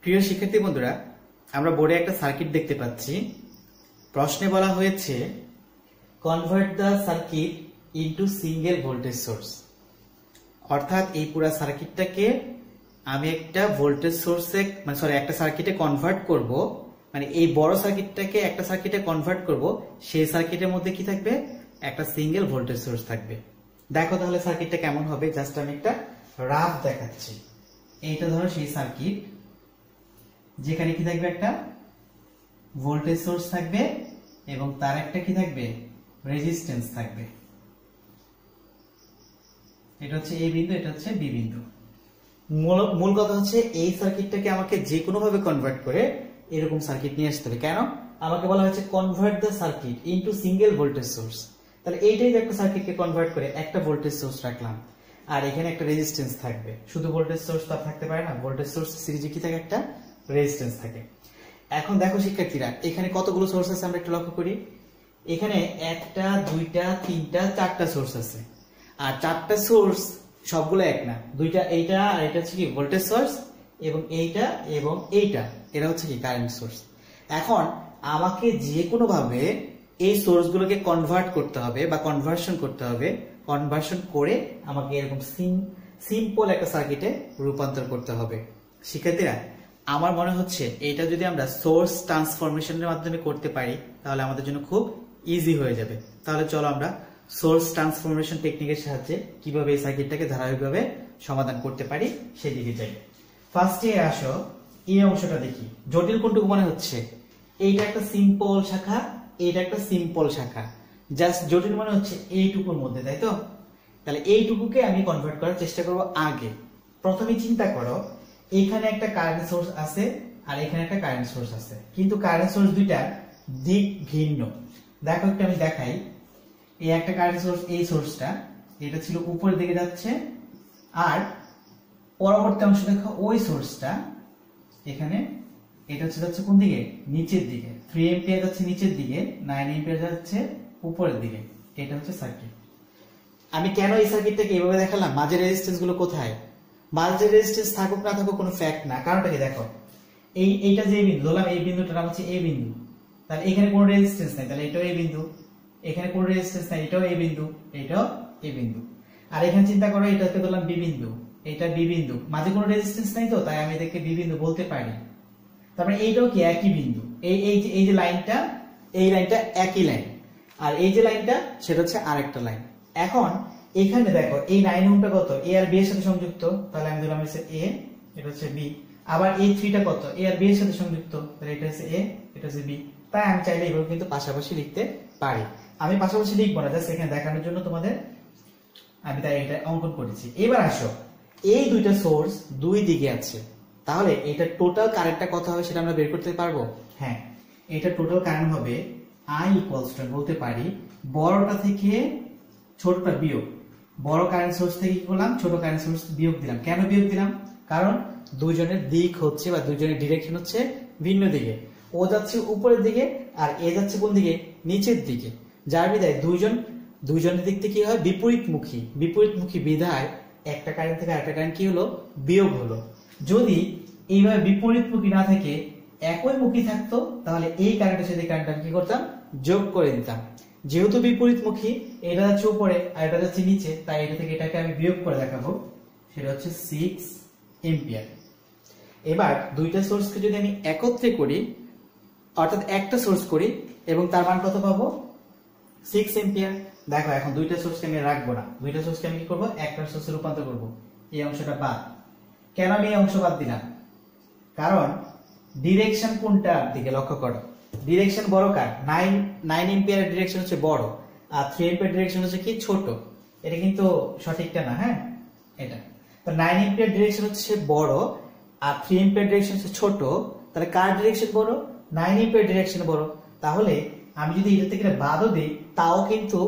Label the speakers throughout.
Speaker 1: প্রিয় শিক্ষার্থী বন্ধুরা, আমরা বোর্ডে একটা সার্কিট দেখতে পাচ্ছি। প্রশ্নে বলা হয়েছে convert the circuit into single voltage source. অর্থাৎ এই পুরো সার্কিটটাকে আমি একটা ভোল্টেজ সোর্সে একটা সার্কিটে কনভার্ট করব। মানে এই বড় সার্কিটটাকে একটা সার্কিটে কনভার্ট করব, সেই সার্কিটের মধ্যে কি থাকবে? একটা সিঙ্গেল ভোল্টেজ সোর্স থাকবে। দেখো তাহলে সার্কিটটা কেমন হবে, জাস্ট আমি একটা রাফ দেখাচ্ছি। এইটা ধরো সেই সার্কিট যেখানে কি থাকবে? একটা ভোল্টেজ সোর্স থাকবে এবং তার একটা কি থাকবে? রেজিস্ট্যান্স থাকবে। এটা হচ্ছে এ বিন্দু, এটা হচ্ছে বি বিন্দু। মূল কথা হচ্ছে এই সার্কিটটাকে আমাকে যে কোনো ভাবে কনভার্ট করে এরকম সার্কিট নিয়ে আসতে হবে। কেন? আমাকে বলা হয়েছে convert the circuit into single voltage source. তাহলে এইটাই একটা সার্কিটকে কনভার্ট করে একটা ভোল্টেজ সোর্স রাখলাম, আর এখানে একটা রেজিস্ট্যান্স থাকবে। শুধু ভোল্টেজ সোর্স তো থাকতে পারে না, ভোল্টেজ সোর্স সিরিজে কি থাকে? একটা রেজিস্ট্যান্স থাকে। এখন দেখো শিক্ষার্থীরা, এখানে কতগুলো সোর্স আছে আমরা একটু লক্ষ্য করি। এখানে একটা, দুইটা, তিনটা, চারটা সোর্স আছে। আর চারটা সোর্স সবগুলো এক না, দুইটা, এইটা আর এটা হচ্ছে কি ভোল্টেজ সোর্স, এবং এইটা এবং এইটা এটা হচ্ছে কি কারেন্ট সোর্স। এখন আমাকে যে কোনো ভাবে এই সোর্স গুলোকে কনভার্ট করতে হবে বা কনভার্সন করতে হবে। কনভার্সন করে আমাকে এরকম সিম্পল একটা সার্কিটে রূপান্তর করতে হবে। শিক্ষার্থীরা, আমার মনে হচ্ছে এটা যদি আমরা সোর্স ট্রান্সফরমেশনের মাধ্যমে করতে পারি তাহলে আমাদের জন্য খুব ইজি হয়ে যাবে। তাহলে চলো আমরা সোর্স ট্রান্সফরমেশন টেকনিকের সাহায্যে কিভাবে এই সার্কিটটাকে ধারাবাহিকভাবে সমাধান করতে পারি সেদিকে যাই। ফার্স্টে আসো এই অংশটা দেখি। জটিল কোনটুকু মনে হচ্ছে? এইটা একটা সিম্পল শাখা, এইটা একটা সিম্পল শাখা। জাস্ট জটিল মনে হচ্ছে এইটুকুর মধ্যে, তাই তো? তাহলে এইটুকুকে আমি কনভার্ট করার চেষ্টা করব। আগে প্রথমে চিন্তা করো, এখানে একটা কারেন্ট সোর্স আছে আর এখানে একটা কারেন্ট সোর্স আছে, কিন্তু কারেন্ট সোর্স দুইটার দিক ভিন্ন। দেখো একটু আমি দেখাই। এই একটা কারেন্ট সোর্স, এই সোর্সটা এটা ছিল উপরের দিকে যাচ্ছে, আর পরবর্তী অংশ দেখো ওই সোর্সটা এখানে এটা হচ্ছে যাচ্ছে কোন দিকে? নিচের দিকে। 3 এম্পিয়ার যাচ্ছে নিচের দিকে, 9 এম্পিয়ার যাচ্ছে উপরের দিকে। এটা হচ্ছে সার্কিট। আমি কেন এই সার্কিটটাকে এইভাবে দেখালাম? মাঝের রেজিস্ট্যান্স গুলো কোথায়? মাঝের রেজিস্ট্যান্স থাকুক না থাকুক কোনো ফ্যাক্ট না। কারণটা কি দেখো, এইটা যে বিন্দু ধরলাম, এই বিন্দুটার নাম হচ্ছে এ বিন্দু। তাহলে এখানে কোনো রেজিস্ট্যান্স নাই, তাহলে এটাও এ বিন্দু। এখানে কোনো রেজিস্ট্যান্স নাই, এটাও এ বিন্দু, এটাও এ বিন্দু। আর এখানে চিন্তা করো, এটাকে ধরলাম বি বিন্দু, এটা বি বিন্দু। মাঝে কোনো রেজিস্ট্যান্স নাই, তো তাই আমি এটাকে বি বিন্দু বলতে পারি। তারপরে এইটাও কি একই বিন্দু। এই যে লাইনটা, এই লাইনটা একই লাইন, আর এই যে লাইনটা সেটা হচ্ছে আরেকটা লাইন। এখন এখানে দেখো এই 9 ওহমটা কত? এ আর বি এর সাথে সংযুক্ত, তাহলে আমি দিলাম হচ্ছে এ, এটা হচ্ছে বি। আবার এই 3টা কত? এ আর বি এর সাথে সংযুক্ত, তাহলে এটা হচ্ছে এ, এটা হচ্ছে বি। তাই আমি চাইলে এগুলো কিন্তু পাশাপাশি লিখতে পারি। আমি পাশাপাশি লিখবো না, জাস্ট এখানে দেখানোর জন্য তোমাদের আমি তাই এটা অঙ্কন করেছি। এবার আসো, এই দুইটা সোর্স দুই দিকে আছে, তাহলে এটা টোটাল কারেন্টটা কত হবে সেটা আমরা বের করতে পারবো। হ্যাঁ, এটা টোটাল কারেন্ট হবে I ইকুয়ালস টু, বলতে পারি বড়টা থেকে ছোটটা বিয়োগ। বড় কারেন্ট সোর্স থেকে কি করলাম? ছোট কারেন্ট সোর্স বিয়োগ দিলাম। কেন বিয়োগ দিলাম? কারণ দুইজনের দিক হচ্ছে বা দুইজনের ডিরেকশন হচ্ছে ভিন্ন দিকে। ও যাচ্ছে উপরের দিকে আর এ যাচ্ছে কোন দিকে? নিচের দিকে। যার বিধায় দুইজনের দিক থেকে কি হয়? বিপরীতমুখী বিধায় একটা কারেন্ট থেকে আরেকটা কারেন্ট কি হলো? বিয়োগ হলো। যদি এইভাবে বিপরীতমুখী না থেকে একই মুখী থাকতো তাহলে এই কারেন্টের সাথে কারেন্ট আমি কি করতাম? যোগ করে দিতাম। যেহেতু বিপরীতমুখী, এটা যাচ্ছে উপরে আর এটা যাচ্ছে নিচে, তাই এটা থেকে এটাকে আমি বিয়োগ করে দেখাবো। সেটা হচ্ছে 6 এম্পিয়ার। এবার দুইটা সোর্সকে যদি আমি একত্রে করি, অর্থাৎ একটা সোর্স করি, এবং তার মান কত পাবো? 6 এম্পিয়ার। দেখো এখন দুইটা সোর্সকে আমি রাখবো না, দুইটা সোর্সকে আমি কি করবো? একটা সোর্সে রূপান্তর করব। এই অংশটা বাদ। কেন আমি এই অংশ বাদ দিলাম? কারণ ডিরেকশন কোনটার দিকে? লক্ষ্য করো, ডিরেকশন বড় কার? 9 এম্পিয়ারের ডিরেকশন হচ্ছে বড়, আর 3 এম্পিয়ার ডিরেকশন হচ্ছে কি? ছোট। এটা কিন্তু সঠিকটা না। হ্যাঁ, এটা তো 9 এম্পিয়ার ডিরেকশন হচ্ছে বড় আর 3 এম্পিয়ার ডিরেকশন হচ্ছে ছোট। তাহলে কার ডিরেকশন বড়? 9 এম্পিয়ার ডিরেকশন বড়। তাহলে আমি যদি এটা থেকে বাদও দিই তাও কিন্তু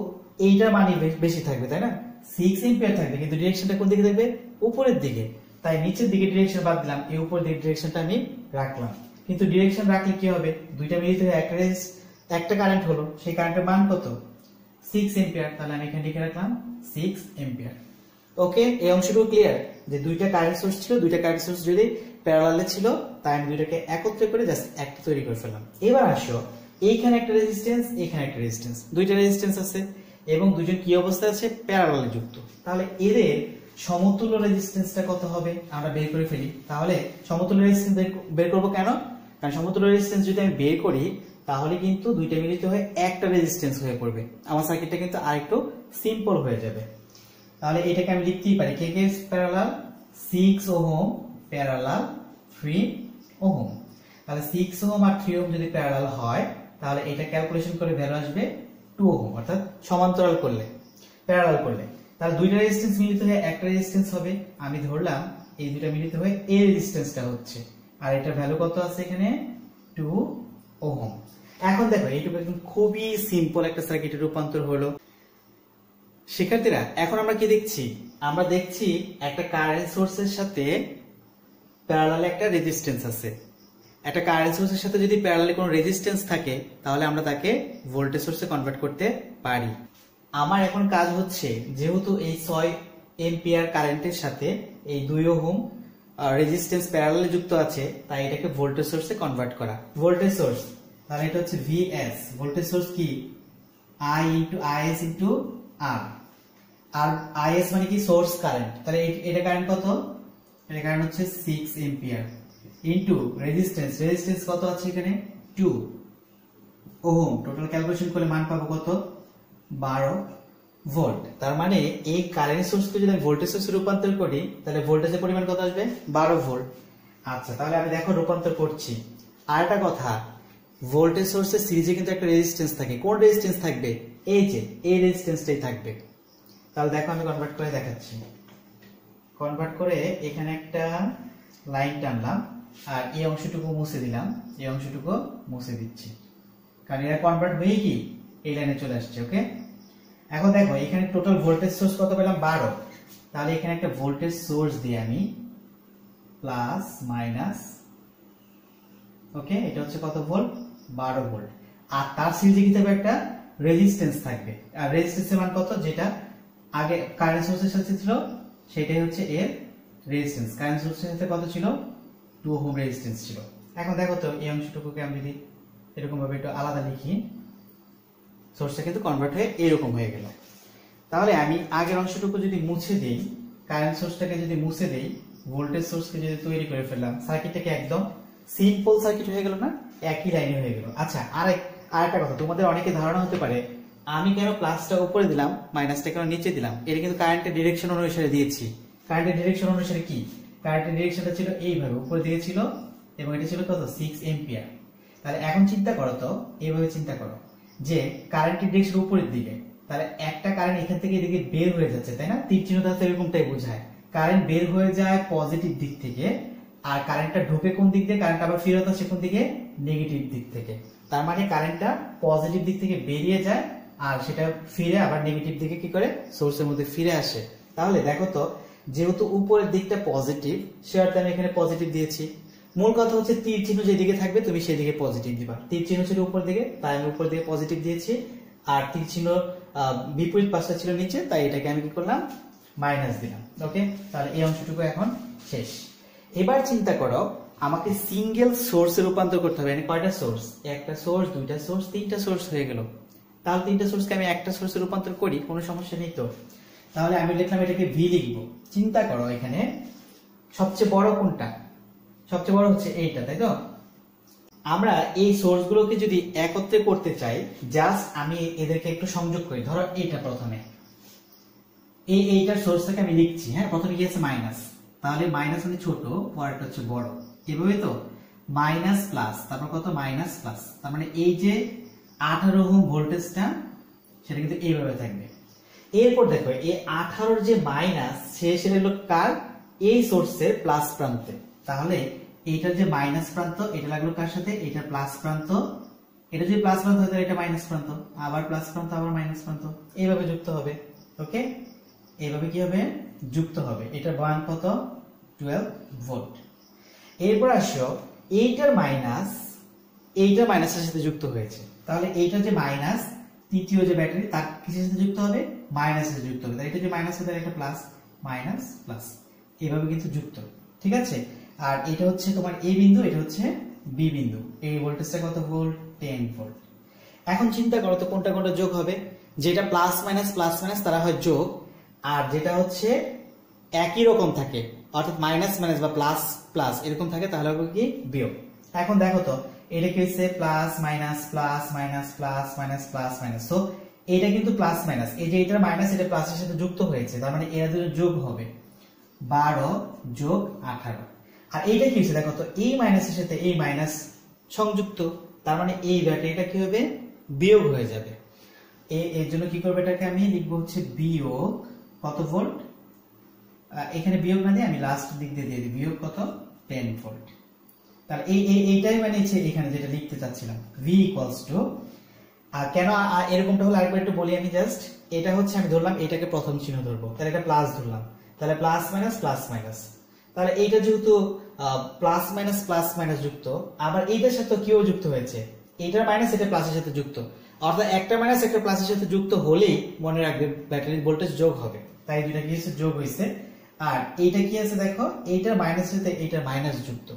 Speaker 1: এইটার মানই বেশি থাকবে, তাই না? 6 এম্পিয়ার থাকবে, কিন্তু ডিরেকশনটা কোন দিকে থাকবে? উপরের দিকে। তাই নিচের দিকে ডিরেকশন বাদ দিলাম, এই উপরের দিকে ডিরেকশনটা আমি রাখলাম। কিন্তু ডিরেকশন রাখলে কি হবে? দুইটা মিলিত হয়ে একটা কারেন্ট হলো। সেই কারেন্টের মান কত? 6 এম্পিয়ার। তাহলে আমি এখানে লিখে রাখলাম 6 এম্পিয়ার। ওকে, এই অংশটুকু ক্লিয়ার যে দুইটা কারেন্ট সোর্স ছিল, দুইটা কারেন্ট সোর্স যদি প্যারালালে ছিল তাই আমি দুইটাকে একত্রে করে জাস্ট একটা তৈরি করে ফেললাম। এবার আসো, এইখানে একটা রেজিস্ট্যান্স, এখানে একটা রেজিস্ট্যান্স, দুইটা রেজিস্ট্যান্স আছে এবং দুইজন কি অবস্থায় আছে, প্যারালালে যুক্ত। তাহলে এদের সমতুল্য রেজিস্ট্যান্সটা কত হবে আমরা বের করে ফেলি। তাহলে সমতুল্য রেজিস্ট্যান্স বের করব কেন? কারণ সমতুল্য রেজিস্ট্যান্স যদি আমি বের করি তাহলে কিন্তু দুইটা মিলিত হয়ে একটা রেজিস্ট্যান্স হয়ে পড়বে, আমার সার্কিটটা কিন্তু আরেকটু সিম্পল হয়ে যাবে। তাহলে এটাকে আমি লিখতেই পারি কে কে প্যারালাল 6 ওহম প্যারালাল 3 ওহম। তাহলে 6 ওহম আর 3 ওহম যদি প্যারালাল হয় তাহলে এটা ক্যালকুলেশন করে ভ্যালু আসবে 2 ওহম, অর্থাৎ সমান্তরাল করলে, প্যারালাল করলে তাহলে দুইটা রেজিস্ট্যান্স মিলিত হয়ে একটা রেজিস্ট্যান্স হবে। আমি ধরলাম এই দুইটা মিলিত হয়ে এই রেজিস্ট্যান্সটা হচ্ছে, আর এটার ভ্যালু কত আছে এখানে 2 ওহম। এখন দেখো এইটুকু একদম খুবই সিম্পল একটা সার্কিটের রূপান্তর হলো। শিক্ষার্থীরা এখন আমরা কি দেখছি? আমরা দেখছি একটা কারেন্ট সোর্সের সাথে প্যারালালে একটা রেজিস্ট্যান্স আছে। একটা কারেন্ট সোর্সের সাথে যদি প্যারালালে কোনো রেজিস্ট্যান্স থাকে তাহলে আমরা তাকে ভোল্টেজ সোর্সে কনভার্ট করতে পারি। আমার এখন কাজ হচ্ছে, যেহেতু এই 6 এম্পিয়ার কারেন্টের সাথে এই 2 ওহম রেজিস্ট্যান্স প্যারালালে যুক্ত আছে, তাই এটাকে ভোল্টেজ সোর্সে কনভার্ট করা। ভোল্টেজ সোর্স তাহলে এটা হচ্ছে VS, ভোল্টেজ সোর্স কি I into IS into R, আর IS মানে কি সোর্স কারেন্ট। তাহলে এটা কারেন্ট কত? এটা কারেন্ট হচ্ছে 6 এম্পিয়ার ইনটু রেজিস্ট্যান্স, রেজিস্ট্যান্স কত আছে এখানে 2 ওহম। টোটাল ক্যালকুলেশন করলে মান পাবো কত? 12 ভোল্ট। তার মানে এই কারেন্ট সোর্সকে যদি আমি ভোল্টেজ সোর্সে রূপান্তর করি তাহলে ভোল্টেজের পরিমাণ কত আসবে? 12 ভোল্ট। আচ্ছা, তাহলে আমি দেখো রূপান্তর করছি। আর একটা কথা, ভোল্টেজ সোর্সের সিরিজে কিন্তু একটা রেজিস্ট্যান্স থাকে। কোন রেজিস্ট্যান্স থাকবে? এই যে এই রেজিস্ট্যান্সটাই থাকবে। তাহলে দেখো আমি কনভার্ট করে দেখাচ্ছি। কনভার্ট করে এখানে একটা লাইন টানলাম আর এই অংশটুকু মুছে দিলাম, এই অংশটুকু মুছে দিচ্ছি, কারণ এরা কনভার্ট হয়ে কি এই লাইনে চলে আসছে। ওকে, এখন দেখো এখানে টোটাল ভোল্টেজ সোর্স কত পেলাম? 12। তাহলে এখানে একটা ভোল্টেজ সোর্স দিয়ে আমি প্লাস মাইনাস, ওকে, এটা হচ্ছে কত ভোল্ট? 12 ভোল্ট। আর তার সিরিজে কি থাকবে? একটা রেজিস্ট্যান্স থাকবে। আর রেজিস্ট্যান্সের মান কত? যেটা আগে কারেন্ট সোর্সের সাথে ছিল সেটাই হচ্ছে এর রেজিস্ট্যান্স। কারেন্ট সোর্সের সাথে কত ছিল? 2 ওহম রেজিস্ট্যান্স ছিল। এখন দেখো তো এই অংশটুকুকে আমি যদি এরকম ভাবে একটু আলাদা লিখি, সোর্সটা কিন্তু কনভার্ট হয়ে এরকম হয়ে গেল। তাহলে আমি আগের অংশটুকু যদি মুছে দেই, কারেন্ট সোর্সটাকে যদি মুছে দেই, ভোল্টেজ সোর্সকে যদি তৈরি করে ফেললাম, সার্কিটটাকে একদম সিম্পল সার্কিট হয়ে গেল না? একই লাইনে হয়ে গেল। আচ্ছা, আরেকটা কথা, তোমাদের অনেকে ধারণা হতে পারে আমি কেন প্লাসটা উপরে দিলাম মাইনাসটা কেন নিচে দিলাম? এটা কিন্তু কারেন্টের ডিরেকশন অনুসারে দিয়েছি। কারেন্টের ডিরেকশন অনুসারে কি? কারেন্টের ডিরেকশনটা ছিল এইভাবে উপরে দিকে ছিল এবং এটা ছিল কত? 6 এম্পিয়ার। তাহলে এখন চিন্তা করো তো, এইভাবে চিন্তা করো যে কারেন্টের ডিরেকশন উপরের দিকে, তাহলে একটা কারেন্ট এখান থেকে এদিকে বের হয়ে যাচ্ছে, তাই না? তীর চিহ্ন দ্বারা এরকমটাই বোঝায়। কারেন্ট বের হয়ে যায় পজিটিভ দিক থেকে, আর কারেন্টটা ঢুকে কোন দিক দিয়ে? কারেন্ট আবার ফেরত আসে কোন দিকে? নেগেটিভ দিক থেকে। তার মানে কারেন্টটা পজিটিভ দিক থেকে বেরিয়ে যায় আর সেটা ফিরে আবার নেগেটিভ দিকে কি করে? সোর্সের মধ্যে ফিরে আসে। তাহলে দেখো তো, যেহেতু উপরের দিকটা পজিটিভ, সে অর্থে আমি এখানে পজিটিভ দিয়েছি। মূল কথা হচ্ছে তীর চিহ্ন যেদিকে থাকবে তুমি সেদিকে পজিটিভ দিবা। তীর চিহ্ন ছিল উপর দিকে, তাই আমি উপর দিকে পজিটিভ দিয়েছি, আর তীর চিহ্ন বিপরীত পাশটা ছিল নিচে, তাই এটাকে আমি কি করলাম? মাইনাস দিলাম। ওকে, তাহলে এই অংশটুকু এখন শেষ। এবার চিন্তা করো, আমাকে সিঙ্গেল সোর্সে রূপান্তর করতে হবে। কয়টা সোর্স? একটা সোর্স, দুইটা সোর্স, তিনটা সোর্স হয়ে গেল। তাহলে তিনটা সোর্সকে আমি একটা সোর্সে রূপান্তর করি, কোনো সমস্যা নেই তো। তাহলে আমি লিখলাম এটাকে ভি লিখবো। চিন্তা করো এখানে সবচেয়ে বড় কোনটা? সবচেয়ে বড় হচ্ছে এইটা, তাই তো? আমরা এই সোর্সগুলোকে যদি একত্রে করতে চাই, জাস্ট আমি এদেরকে একটু সংযোগ করি। ধরো এইটা প্রথমে, এইটার সোর্সটাকে আমি লিখছি, হ্যাঁ, প্রথমে কি আছে? মাইনাস। তাহলে মাইনাস মানে ছোট, পরেরটা হচ্ছে বড়, এভাবে তো। মাইনাস প্লাস, তারপর কত? Minus plus. তার মানে এই যে 18 ওহম ভোল্টেজটা সেটা কিন্তু এইভাবে থাকবে। এরপর দেখো এই 18 যে মাইনাস, সেটা হলো কার? এই সোর্সের প্লাস প্রান্তে। তাহলে এইটার যে মাইনাস প্রান্ত, এটা লাগলো কার সাথে? এটা প্লাস প্রান্ত। এটা যদি প্লাস প্রান্ত হয় তাহলে এটা মাইনাস প্রান্ত, আবার প্লাস প্রান্ত, আবার মাইনাস প্রান্ত, এইভাবে যুক্ত হবে। ওকে, এইভাবে কি হবে? যুক্ত হবে। এটার মান কত? 12 ভোল্ট। এরপর আসো এইটার মাইনাসের সাথে যুক্ত হয়েছে। তাহলে এইটা যে মাইনাস, তৃতীয় যে ব্যাটারি, তার কিসের সাথে যুক্ত হবে? মাইনাসের সাথে যুক্ত হবে। তাই এটা যে মাইনাস হয় তাহলে একটা প্লাস, মাইনাস প্লাস, এভাবে কিন্তু যুক্ত, ঠিক আছে। আর এটা হচ্ছে তোমার এ বিন্দু, এটা হচ্ছে বি বিন্দু, এই ভোল্টেজটা কত ভোল্ট, 10 ভোল্ট। এখন চিন্তা করো তো কোনটা কোনটা যোগ হবে, যেটা প্লাস মাইনাস তারা হয় যোগ, আর যেটা হচ্ছে একই রকম থাকে অর্থাৎ মাইনাস মাইনাস বা প্লাস প্লাস এরকম থাকে তাহলে হবে কি বিয়োগ। এখন দেখো তো এটা কি হচ্ছে plus minus plus minus plus minus plus minus, তো এটা কিন্তু প্লাস মাইনাস, এই যে এটা মাইনাস এটা প্লাসের সাথে যুক্ত হয়েছে, তার মানে এরা দুটো যোগ হবে 12 যোগ 18। আর এইটা কি হচ্ছে দেখো তো এই মাইনাসের সাথে এই মাইনাস সংযুক্ত, তার মানে এই ব্যাটারিটা কি হবে বিয়োগ হয়ে যাবে। এর জন্য কি করবে, এটাকে আমি লিখবো হচ্ছে বিয়োগ কত ভোল্ট, এখানে বিয়োগ না দিয়ে আমি লাস্ট দিক দিয়ে দিয়ে দিই বিয়োগ কত 10 ভোল্ট। তাহলে এইটাই মানে এখানে যেটা লিখতে চাচ্ছিলাম v ইকুয়ালস টু, আর কেন এরকমটা হলো আরেকবার একটু বলি আমি জাস্ট, এটা হচ্ছে আমি ধরলাম এটাকে প্রথম চিহ্ন ধরবো, তাহলে এটা প্লাস ধরলাম, তাহলে প্লাস মাইনাস, তাহলে এইটা যেহেতু প্লাস মাইনাস যুক্ত, আবার এইটার সাথে কিও যুক্ত হয়েছে, এইটার মাইনাস এটা প্লাসের সাথে যুক্ত, অর্থাৎ একটা মাইনাস একটা প্লাসের সাথে যুক্ত হলেই মনে রাখবে ব্যাটারির ভোল্টেজ যোগ হবে, তাই দুইটা কি হচ্ছে যোগ হয়েছে। আর এইটা কি আছে দেখো, এইটার মাইনাসের সাথে এইটার মাইনাস যুক্ত,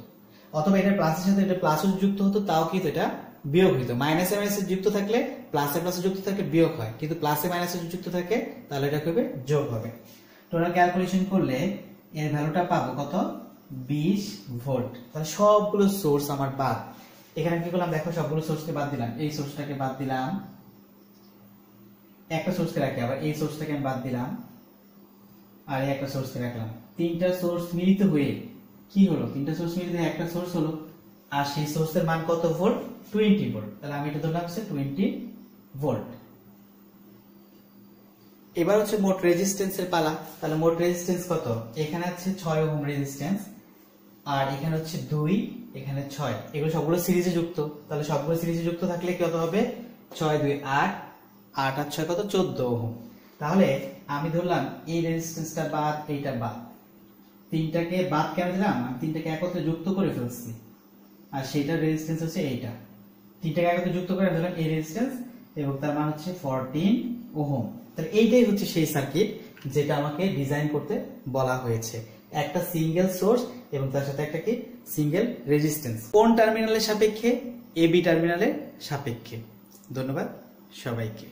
Speaker 1: অথবা এটা প্লাসের সাথে এটা প্লাসও যুক্ত হতো তাও কিন্তু এটা বিয়োগ হইতো, মাইনাসে মাইনাসে যুক্ত থাকলে প্লাসে প্লাসে যুক্ত থাকলে বিয়োগ হয়, কিন্তু প্লাসে মাইনাসে যুক্ত থাকে তাহলে এটা হবে যোগ হবে। টোটাল ক্যালকুলেশন করলে এর ভ্যালুটা পাবো কত 20 ভোল্ট। তাহলে সবগুলো সোর্স আমার বাদ, এখানে কি করলাম দেখো সবগুলো সোর্সকে বাদ দিলাম, এই সোর্সটাকে বাদ দিলাম, একটা সোর্সকে রাখি, আবার এই সোর্সটাকে আমি বাদ দিলাম, আর একটা সোর্সকে রাখলাম, তিনটা সোর্স মিলিত হয়ে কি হলো, তিনটা সোর্স মিলিত হয়ে একটা সোর্স হলো, আর সেই সোর্সের মান কত ভোল্ট 20 ভোল্ট, তাহলে আমি এটা ধরলাম হচ্ছে 20 ভোল্ট। এবার হচ্ছে মোট রেজিস্ট্যান্সের পালা, তাহলে মোট রেজিস্ট্যান্স কত, এখানে আছে 6 ওহম রেজিস্ট্যান্স, আর এখানে হচ্ছে 2, এখানে 6, এগুলো সবগুলো সিরিজে যুক্ত, তাহলে সবগুলো সিরিজে যুক্ত থাকলে কত হবে 6 2 8, 8 আর 6 কত 14 ওহম। তাহলে আমি ধরলাম এই রেজিস্ট্যান্সটা বাদ, এইটা বাদ, তিনটাকে বাদ কেন দিলাম, আমি তিনটাকে একত্রে যুক্ত করে ফেলছি, আর সেইটার রেজিস্ট্যান্স হচ্ছে এইটা, তিনটাকে একত্রে যুক্ত করে ধরলাম এই রেজিস্ট্যান্স, এবং তার মান হচ্ছে 14 ওহম। তাহলে এইটাই হচ্ছে সেই সার্কিট যেটা আমাকে ডিজাইন করতে বলা হয়েছে, একটা সিঙ্গেল সোর্স এবং তার সাথে একটা কি সিঙ্গেল রেজিস্ট্যান্স, কোন টার্মিনালের সাপেক্ষে, এবি টার্মিনালের সাপেক্ষে। ধন্যবাদ সবাইকে।